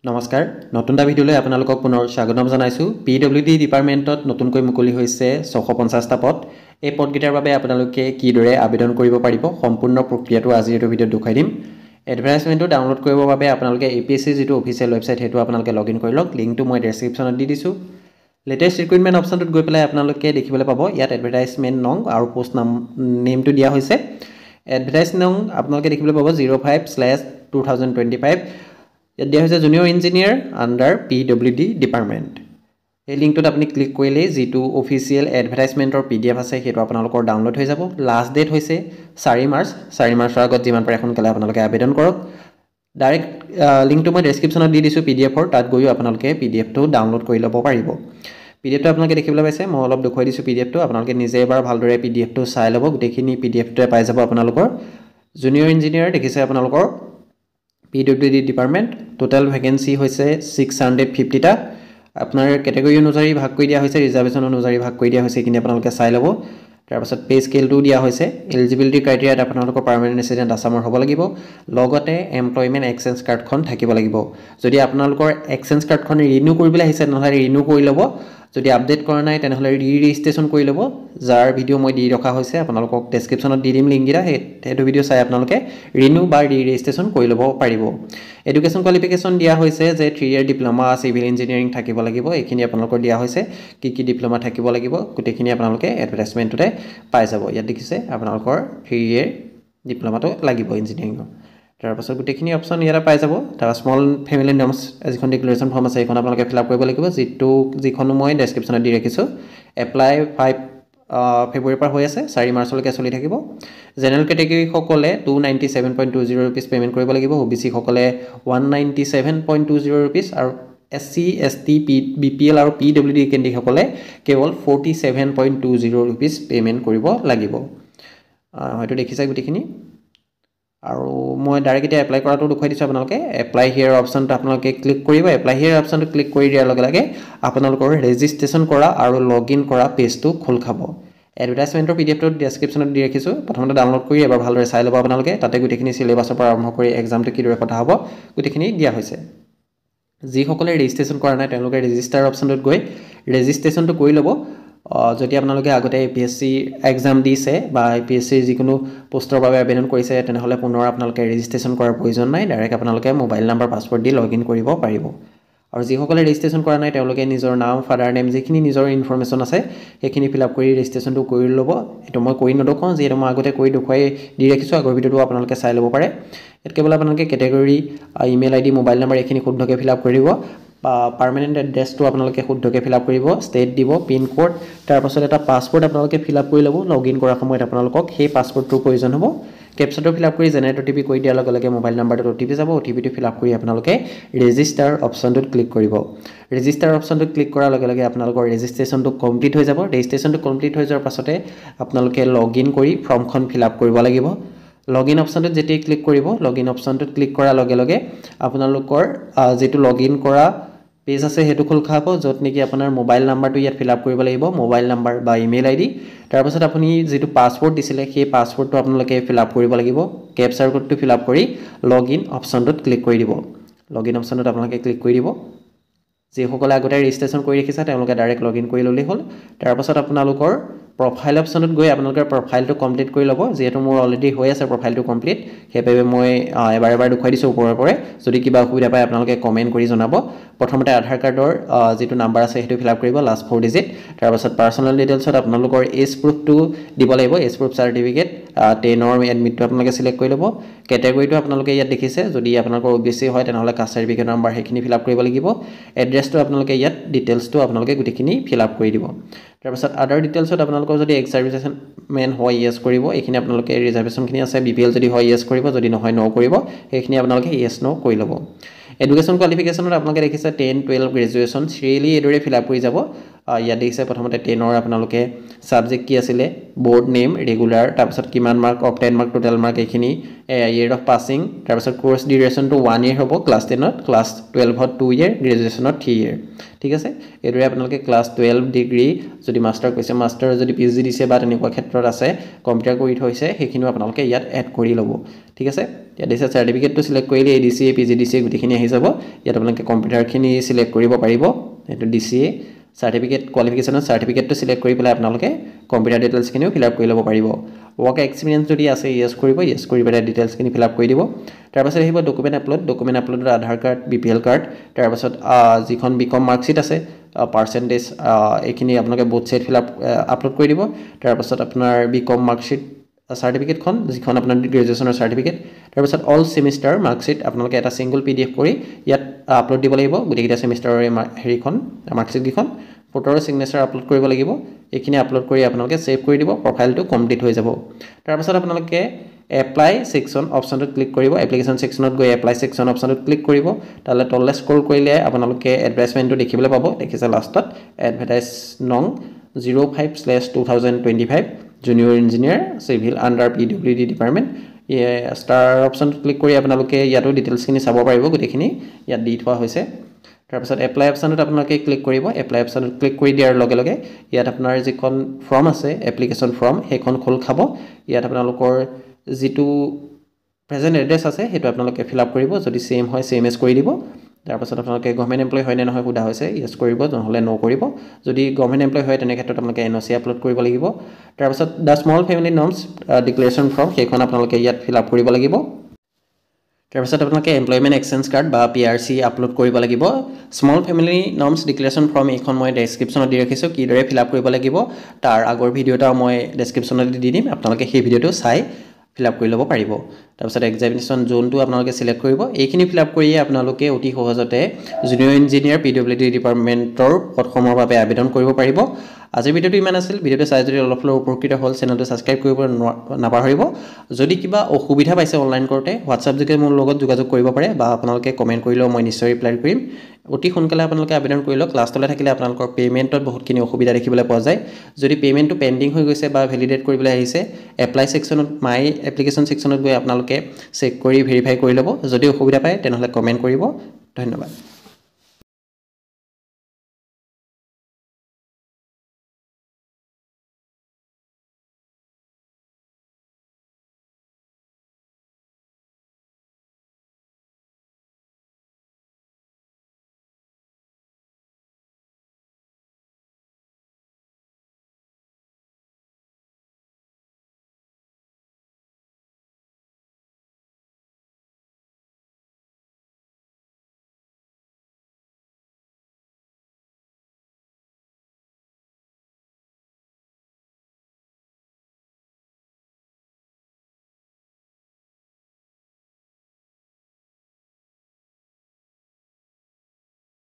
নমস্কাৰ নতুন এটা ভিডিঅলৈ আপোনালোকক পুনৰ স্বাগতম জনাইছো পিডব্লিউডি ডিপাৰ্টমেণ্টত নতুনকৈ মুকলি হৈছে 650টা পদ এই পদকেইটাৰ বাবে আপোনালোকে কিদৰে আবেদন কৰিব পাৰিব সম্পূৰ্ণ প্ৰক্ৰিয়াটো আজিৰ এই ভিডিঅ'ত দেখাই দিম এডভাৰটাইজমেণ্টটো ডাউনলোড কৰিবৰ বাবে আপোনালোকে এপিএসসি যেটো অফিচিয়েল ওয়েবসাইট হেতু আপোনালোকে লগইন কৰি লওক লিংকটো মই ডেসক্ৰিপচনত দি দিছো লেটেষ্ট ৰিক্ৰুটমেণ্ট অপচনটোত গৈ পেলাই আপোনালোকে দেখিবলৈ পাব ইয়াত এডভাৰটাইজমেণ্ট নং আৰু পোষ্ট নেমটো দিয়া হৈছে এডভাৰটাইজ নং আপোনালোকে দেখিবলৈ পাব 05/2025 ইয়াত দিয়া হৈছে junior engineer under PWD department এই লিংকটোত আপুনি ক্লিক কৰিলে যেটো অফিচিয়েল এডভাৰটাইজমেণ্টৰ পিডিএফ আছে হেতু আপোনালোকৰ ডাউনলোড হৈ যাব লাষ্ট ডেট হৈছে 4 মাৰ্চৰ আগত যিমান পাৰে সোনকালে আপোনালোকে আবেদন কৰক ডাইৰেক্ট লিংকটো মই ডেসক্ৰিপচনত দি দিছো পিডিএফৰ তাত গৈও আপোনালোকে পিডিএফটো ডাউনলোড কৰি ল'ব পাৰিব পিডিএফটো আপোনালোকে দেখিবলৈ পাইছে মই অলপ দেখুৱাই দিছো পিডিএফটো আপোনালোকে নিজে এবাৰ ভালদৰে পিডিএফটো চাই ল'ব গোটেইখিনি পিডিএফটোৱে পাই যাব আপোনালোকৰ জুনিয়ৰ ইঞ্জিনিয়াৰ দেখিছে আপোনালোকৰ PWD ডিপাৰ্টমেণ্ট টোটাল ভ্যাকেন্সি হৈছে 650 টা আপোনাৰ ক্যাটাগৰী অনুযায়ী ভাগ কৰি দিয়া হৈছে ৰিজাৰ্ভেশন অনুযায়ী ভাগ কৰি দিয়া হৈছে কিনে আপোনালোকে চাই ল'ব তাৰ পাছত পে স্কেলটো দিয়া হৈছে এলিজিবিলিটি ক্ৰাইটেৰিয়াত আপোনালোকৰ পাৰ্মানেন্ট ৰেসিডেন্ট আসামৰ হ'ব লাগিব লগতে এমপ্লয়মেন্ট এক্সচেঞ্জ কাৰ্ডখন থাকিব লাগিব যদি আপোনালোকৰ এক্সচেঞ্জ কাৰ্ডখন ৰিনিউ কৰিবলৈ আহিছে নহলে ৰিনিউ কৰি ল'ব যদি আপডেট কৰা নাই তেনেহলে ৰি-ৰেজিষ্ট্ৰেচন কৰি ল'ব যাৰ ভিডিও মই দি ৰখা হৈছে আপোনালোকক ডেসক্ৰিপচনত দি দিম লিংক গিৰা হেতু ভিডিও চাই আপোনালোকে ৰিনিউ বা ৰি-ৰেজিষ্ট্ৰেচন কৰি ল'ব পাৰিব এডুকেশন কোৱালিফিকেশন দিয়া হৈছে যে 3 ইয়াৰ ডিপ্লোমা সিভিল ইঞ্জিনিয়াৰিং থাকিব লাগিব এইখিনি আপোনালোকৰ দিয়া হৈছে কি ডিপ্লোমা থাকিব লাগিব গোটেইখিনি আপোনালোকে এডভাৰটাইজমেণ্টতে পাই যাব ইয়াত দেখিছে আপোনালোকৰ 3 ইয়াৰ ডিপ্লোমাটো লাগিব ইঞ্জিনিয়াৰিংৰ তাৰ পাছত গোটেইখিনি অপচন ইয়াত পাই যাব তাৰ স্মল ফ্যামিলি নমস এখন ডিক্লাৰেচন ফৰ্ম আছে এখন আপোনালোকে ফিল আপ কৰিব লাগিব যিখনো মই ডেসক্ৰিপচনত দি ৰাখিছো এপ্লাই 5 ফেব্ৰুৱাৰীৰ পৰা হৈ আছে 4 মাৰ্চলৈকে চলি থাকিব জেনাৰেল ক্যাটাগৰী সকলে 297.20 रुपीस পেমেন্ট কৰিব লাগিব ওবিসি সকলে 197.20 रुपीस আৰু SC ST BPL আৰু PWD কেন্দ্ৰীয় সকলে কেৱল 47.20 रुपीस পেমেন্ট কৰিব লাগিব হয়তো দেখিছা গুটিখিনি আৰু মই ডাইৰেক্ট এটা এপ্লাই কৰাটো দেখুৱাই দিছো আপোনালোকে এপ্লাই হিয়াৰ অপচনটো আপোনালোকে ক্লিক কৰিব এপ্লাই হিয়াৰ অপচনটো ক্লিক কৰি দিয়াৰ লগে লগে আপোনালোকৰ ৰেজিষ্ট্ৰেচন কৰা আৰু লগইন কৰা পেজটো খোল খাব এডভাৰটাইজমেণ্টৰ পিডিএফটো ডেসক্ৰিপচনত দি ৰাখিছো প্ৰথমতে ডাউনলোড কৰি এবাৰ ভালদৰে চাই ল'ব আপোনালোকে তাতে গুটিখিনি সিলেবাসৰ পৰা আৰম্ভ কৰি এক্সামটো কিদৰে পতা হ'ব গুটিখিনি দিয়া হৈছে যি সকলে ৰেজিষ্ট্ৰেচন কৰা নাই তেওঁলোকে ৰেজিষ্টাৰ অপচনটোত গৈ ৰেজিষ্ট্ৰেচনটো কৰি ল'ব যদি আপোনালোকে আগতে এপিএসসি এক্সাম দিছে বা এপিএসসি যিকোনো পোষ্টৰ বাবে আবেদন কৰিছে তেনেহলে পুনৰ আপোনালোকে ৰেজিষ্ট্ৰেচন কৰাৰ প্ৰয়োজন নাই ডাইৰেক্ট আপোনালোকে মোবাইল নম্বৰ পাছৱৰ্ড দি লগইন কৰিব পাৰিব আৰু যি সকলে ৰেজিষ্ট্ৰেচন কৰা নাই তেওঁলোকে নিজৰ নাম ফাদাৰ নেম যিখিনি নিজৰ ইনফৰমেশন আছে সেইখিনি ফিল আপ কৰি ৰেজিষ্ট্ৰেচনটো কৰি ল'ব এটো মই কৰি নদকওঁ যেটো মই আগতে কৰি দেখুৱাই দি ৰাখিছো আগৰ ভিডিওটো আপোনালোকে চাই ল'ব পাৰে এত কেৱল আপোনালোকে category email ID mobile number এখিনি শুদ্ধকৈ ফিল আপ কৰিব পাৰ্মানেন্ট এড্ৰেছটো আপোনালোকে শুদ্ধকৈ ফিল আপ কৰিব ষ্টেট দিব পিন কোড তাৰ পাছত এটা পাছৱৰ্ড আপোনালোকে ফিল আপ কৰি ল'ব লগইন কৰাৰ সময়ত আপোনালোকক সেই পাছৱৰ্ডটোৰ প্ৰয়োজন হ'ব কেপচাটো ফিল আপ কৰি জেনাৰেট ওটিপি কৈ দিয়াৰ লগে লগে মোবাইল নম্বৰটো ওটিপি যাব ওটিপিটো ফিল আপ কৰি আপোনালোকে ৰেজিষ্টাৰ অপচনটোত ক্লিক কৰিব ৰেজিষ্টাৰ অপচনটোত ক্লিক কৰাৰ লগে লগে আপোনালোকৰ ৰেজিষ্ট্ৰেচনটো কমপ্লিট হৈ যাব ৰেজিষ্ট্ৰেচনটো কমপ্লিট হৈ যোৱাৰ পাছতে আপোনালোকে লগইন কৰি ফৰ্মখন ফিল আপ কৰিব লাগিব লগইন অপচনটোত যেতি ক্লিক কৰিব লগইন অপচনটোত ক্লিক কৰাৰ লগে লগে আপোনালোকৰ যেটো লগইন কৰা পেজ আছে হেতু খোল খাব যত নেকি আপোনাৰ মোবাইল নাম্বাৰটো ইয়াত ফিল আপ কৰিব লাগিব মোবাইল নাম্বাৰ বা ইমেইল আইডি তাৰ পাছত আপুনি যেটো পাছৱৰ্ড দিছিলে সেই পাছৱৰ্ডটো আপোনালোকে ফিল আপ কৰিব লাগিব কেপচাৰ কোডটো ফিল আপ কৰি লগইন অপচনটোত ক্লিক কৰি দিব লগইন অপচনটোত আপোনালোকে ক্লিক কৰি দিব যে সকলে আগতে ৰেজিষ্ট্ৰেচন কৰি ৰাখিছা তেওঁলোকে ডাইৰেক্ট লগইন কৰি ললেই হ'ল তাৰ পাছত আপোনালোকৰ প্ৰফাইল অপচনত গৈ আপোনালোকৰ প্ৰফাইলটো কমপ্লিট কৰি ল'ব যেহেতু মোৰ অলৰেডি হৈ আছে প্ৰফাইলটো কমপ্লিট হেবাবে মই এবাৰ দেখুৱাই দিছো ওপৰৰ পৰা যদি কিবা অসুবিধা পায় আপোনালোকে কমেন্ট কৰি জনাব প্ৰথমতে আধাৰ কাৰ্ডৰ যেটো নাম্বাৰ আছে হেতু ফিল আপ কৰিব লাষ্ট 4 ডিজিট তাৰ পাছত পাৰ্সোনাল ডিটেইলছত আপোনালোকৰ এজ প্ৰুফটো দিব লাগিব এজ প্ৰুফ সাৰ্টিফিকেট 10 ৰ এডমিটটো আপোনালোকে সিলেক্ট কৰি ল'ব ক্যাটাগৰীটো আপোনালোকে ইয়াত দেখিছে যদি আপোনালোকৰ ওবিসি হয় তেনেহলে কাষ্ট সাৰ্টিফিকেট নাম্বাৰ হেখিনি ফিল আপ কৰিব লাগিব এড্ৰেছটো আপোনালোকে ইয়াত ডিটেইলছটো আপোনালোকে গুটিখিনি ফিল আপ কৰি দিব তাৰ পাছত আদাৰ ডিটেইলছত আপোনালোকৰ যদি এক্স সাৰ্ভিসেছন মেন হয় ইয়েস কৰিব এইখিনি আপোনালোকে ৰিজাৰ্ভেশনখিনি আছে বিপিএল যদি হয় ইয়েস কৰিব যদি নহয় নো কৰিব এইখিনি আপোনালোকে ইয়েস নো কৰি ল'ব এডুকেশন কোৱালিফিকেশনত আপোনালোকে দেখিছে 10 12 গ্ৰেজুৱেচন শ্ৰেলি এদৰে ফিল আপ কৰি যাব ইয়াত দেখিছে প্ৰথমতে 10 ৰ আপোনালোকে সাবজেক্ট কি আছিল বোৰ্ড নেম ৰেগুলাৰ তাৰ পাছত কিমান mark of 10 mark total mark এইখিনি ইয়াৰ অফ পাসিং তাৰ পাছত কোৰ্স ডিউৰেচনটো 1 ইয়াৰ হ'ব ক্লাস 10 ত ক্লাস 12 ত 2 ইয়াৰ গ্ৰেজুৱেচনত 3 ইয়াৰ ঠিক আছে এদৰে আপোনালোকে ক্লাস 12 ডিগ্ৰী যদি মাস্টাৰ কৈছে মাস্টাৰ যদি পিএইচডি দিছে বা তেনেকুৱা ক্ষেত্ৰত আছে কম্পিউটাৰ কৰি থৈছে সেইখিনিও আপোনালোকে ইয়াত এড কৰি ল'ব ঠিক আছে ইয়াত দিছে সাৰ্টিফিকেটটো সিলেক্ট কৰিলে ADCA PGDCA গুটিখিনি আহি যাব ইয়াত আপোনালোকে কম্পিউটাৰখিনি সিলেক্ট কৰিব পাৰিব এটো DCA সাৰ্টিফিকেট কোৱালিফিকেচনৰ সাৰ্টিফিকেটটো সিলেক্ট কৰি পেলাই আপোনালোকে কম্পিউটাৰ ডিটেইলছখিনিও ফিল আপ কৰি ল'ব পাৰিব ওয়াৰ্ক এক্সপেৰিয়েন্স যদি আছে ইয়েস কৰিব ইয়েস কৰি পেলাই ডিটেইলছখিনি ফিল আপ কৰি দিব তাৰ পাছত আহিব ডকুমেন্ট আপলোডৰ আধাৰ কাৰ্ড BPL কাৰ্ড তাৰ পাছত যিখন বিকম মাৰ্কশিট আছে পাৰ্সেন্টেজ এইখিনি আপোনালোকে both side fill up upload কৰি দিব তাৰ পাছত আপোনাৰ বিকম মাৰ্কশিট সাৰ্টিফিকেটখন যিখন আপোনাৰ গ্ৰেজুৱেচনৰ সাৰ্টিফিকেট তাৰ পাছত অল সেমিষ্টাৰ মাৰ্কশিট আপোনালোকে এটা সিঙ্গল PDF কৰি ইয়াত আপলোড দিব লাগিব গুটিকেইটা সেমিষ্টাৰৰ হেৰিখন মাৰ্কশিট গিখন ফটোৰ সিগনেচাৰ আপলোড কৰিব লাগিব এইখিনি আপলোড কৰি আপোনালোকে সেভ কৰি দিব প্ৰফাইলটো কমপ্লিট হৈ যাব তাৰ পাছত আপোনালোকে এপ্লাই সেকশন অপশনটো ক্লিক কৰিব এপ্লিকেশন সেকশনত গৈ এপ্লাই সেকশন অপশনটো ক্লিক কৰিব তালে তললে স্ক্ৰল কৰিলে আপোনালোকে এডভাৰটাইজমেন্টটো দেখিবলৈ পাব দেখিছে লাষ্টত এডভাৰটাইজ নং 05/2025 junior engineer civil under PWD department star অপশনটো ক্লিক কৰি আপোনালোকে ইয়াতো ডিটেইলছখিনি চাব পাৰিব গুটিখিনি ইয়াত দি থোৱা হৈছে তাৰ পাছত এপ্লাই অপশনটো আপোনালোকে ক্লিক কৰিব এপ্লাই অপশনটো ক্লিক কৰি দিয়াৰ লগে লগে ইয়াত আপোনাৰ যিখন ফৰ্ম আছে এপ্লিকেশন ফৰ্ম সেইখন খোল খাব ইয়াত আপোনালোকৰ যেটো প্ৰেজেন্ট এড্ৰেছ আছে হেতু আপোনালোকে ফিল আপ কৰিব যদি সেম হয় সেম এজ কৰি দিব তাৰ পাছত আপোনালোকে গভৰ্ণমেণ্ট এমপ্লয় হয় নে নহয় কোডা হৈছে ইয়েস কৰিব নহলে নো কৰিব যদি গভৰ্ণমেণ্ট এমপ্লয় হয় তেনে ক্ষেত্ৰত আপোনালোকে NOC আপলোড কৰিব লাগিব তাৰ পাছত the small family norms declaration form সেইখন আপোনালোকে ইয়াত ফিল আপ কৰিব লাগিব তাৰ পাছত আপোনালোকে এমপ্লয়মেন্ট এক্সচেঞ্জ কাৰ্ড বা PRC আপলোড কৰিব লাগিব small family norms declaration form এইখন মই ডেসক্ৰিপচনত দি ৰাখিছো কিদৰে ফিল আপ কৰিব লাগিব তাৰ আগৰ ভিডিওটা মই ডেসক্ৰিপচনত দি দিম আপোনালোকে সেই ভিডিওটো চাই ফিল আপ কৰি ল'ব পাৰিব তাৰ পাছত এক্সামিনেশন জোনটো আপোনালোকে সিলেক্ট কৰিব এইখিনি ফিল আপ কৰি আপোনালোকে অতি সহজতে জুনিয়ৰ ইঞ্জিনিয়াৰ PWD ডিপাৰ্টমেন্টৰ পদসমূহৰ বাবে আবেদন কৰিব পাৰিব আজিৰ ভিডিওটো ইমান আছিল ভিডিওটো চাই যদি অলপ উপকৃত হ'ল চেনেলটো সাবস্ক্ৰাইব কৰিব নাপাহৰিব যদি কিবা অসুবিধা পাইছে অনলাইন কৰোতে WhatsApp যোগে মোৰ লগত যোগাযোগ কৰিব পাৰে বা আপোনালোকে কমেন্ট কৰিলেও মই নিশ্চয় ৰিপ্লাই কৰিম অতি সোনকালে আপোনালোকে আবেদন কৰি লওক লাষ্ট তলে থাকিলে আপোনালোকৰ পেমেন্টত বহুতখিনি অসুবিধা দেখিবলৈ পোৱা যায় যদি পেমেন্টটো পেন্ডিং হৈ গৈছে বা ভ্যালিডেট কৰিবলৈ আহিছে এপ্লাই সেকশনত মাই এপ্লিকেশন সেকশনত গৈ আপোনালোকে চেক কৰি ভেৰিফাই কৰি ল'ব যদি অসুবিধা পায় তেনহলে কমেন্ট কৰিব ধন্যবাদ